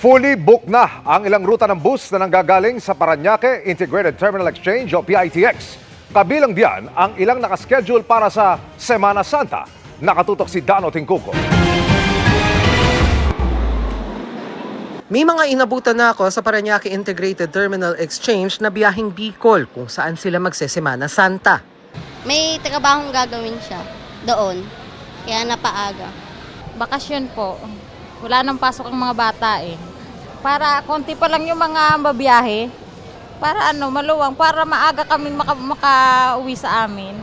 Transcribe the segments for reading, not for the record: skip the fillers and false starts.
Fully booked na ang ilang ruta ng bus na nanggagaling sa Parañaque Integrated Terminal Exchange o PITX. Kabilang diyan ang ilang nakaschedule para sa Semana Santa. Nakatutok si Dano Tingkuko. May mga inabutan na ako sa Parañaque Integrated Terminal Exchange na biyaheng Bicol kung saan sila magsesemana Santa. May trabahong gagawin siya doon, kaya napaaga. Bakasyon po. Wala nang pasok ang mga bata eh. Para konti pa lang yung mga babiyahe. Para maluwang, para maaga kami makauwi sa amin.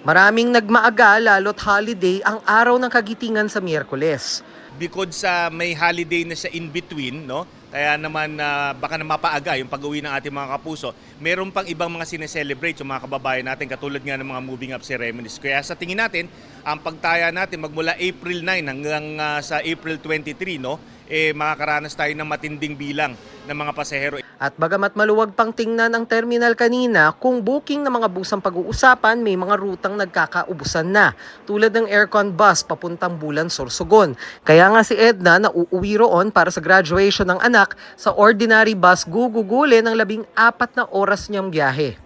Maraming nagmaaga lalo't holiday ang araw ng Kagitingan sa Miyerkules. Because sa may holiday na sa in-between, no? Kaya naman baka na mapaaga yung pag-uwi ng ating mga kapuso. Meron pang ibang mga sineselebrate yung mga kababayan natin katulad nga ng mga moving up ceremonies. Kaya sa tingin natin, ang pagtaya natin magmula April 9 hanggang sa April 23, no? Makakaranas tayo ng matinding bilang ng mga pasahero. At bagamat maluwag pang tingnan ang terminal kanina, kung booking ng mga busang pag-uusapan, may mga rutang nagkakaubusan na. Tulad ng aircon bus papuntang Bulan, Sorsogon. Kaya nga si Edna na uuwi roon para sa graduation ng anak sa ordinary bus gugugulin ng 14 na oras niyang biyahe.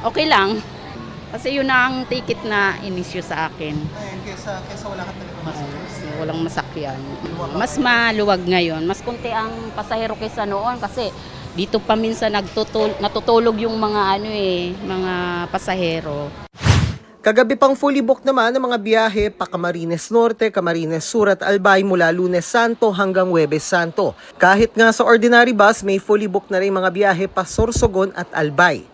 Okay lang. Kasi yun na ang ticket na inisyu sa akin. Kesa wala ka Walang masakyan. Mas maluwag ngayon. Mas kunti ang pasahero kaysa noon kasi dito pa minsan natutulog yung mga mga pasahero. Kagabi pang fully booked naman ang mga biyahe pa Camarines Norte, Camarines Sur at Albay mula Lunes Santo hanggang Huwebes Santo. Kahit nga sa ordinary bus, may fully booked na rin mga biyahe pa Sorsogon at Albay.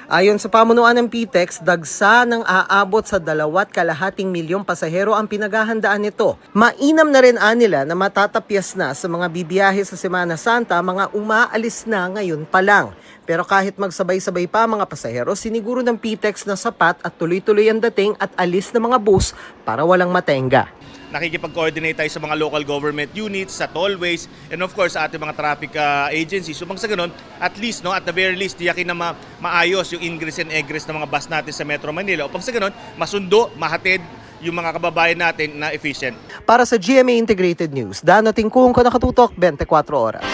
Ayon sa pamunuan ng PTEX, dagsa ng aabot sa 2.2 milyong pasahero ang pinaghahandaan nito. Mainam na rin nila na matatapyas na sa mga bibiyahe sa Semana Santa, mga umaalis na ngayon pa lang. Pero kahit magsabay-sabay pa mga pasahero, siniguro ng PTEX na sapat at tuloy-tuloy ang dating at alis ng mga bus para walang matenga. Nakikipag-coordinate tayo sa mga local government units, sa tollways, and of course sa ating mga traffic agencies. So sa ganun, at least, no, at the very least, tiyakin na maayos yung ingress and egress ng mga bus natin sa Metro Manila. Upang sa ganun, masundo, mahatid yung mga kababayan natin na efficient. Para sa GMA Integrated News, Dano Tingkung, Nakatutok, 24 Oras.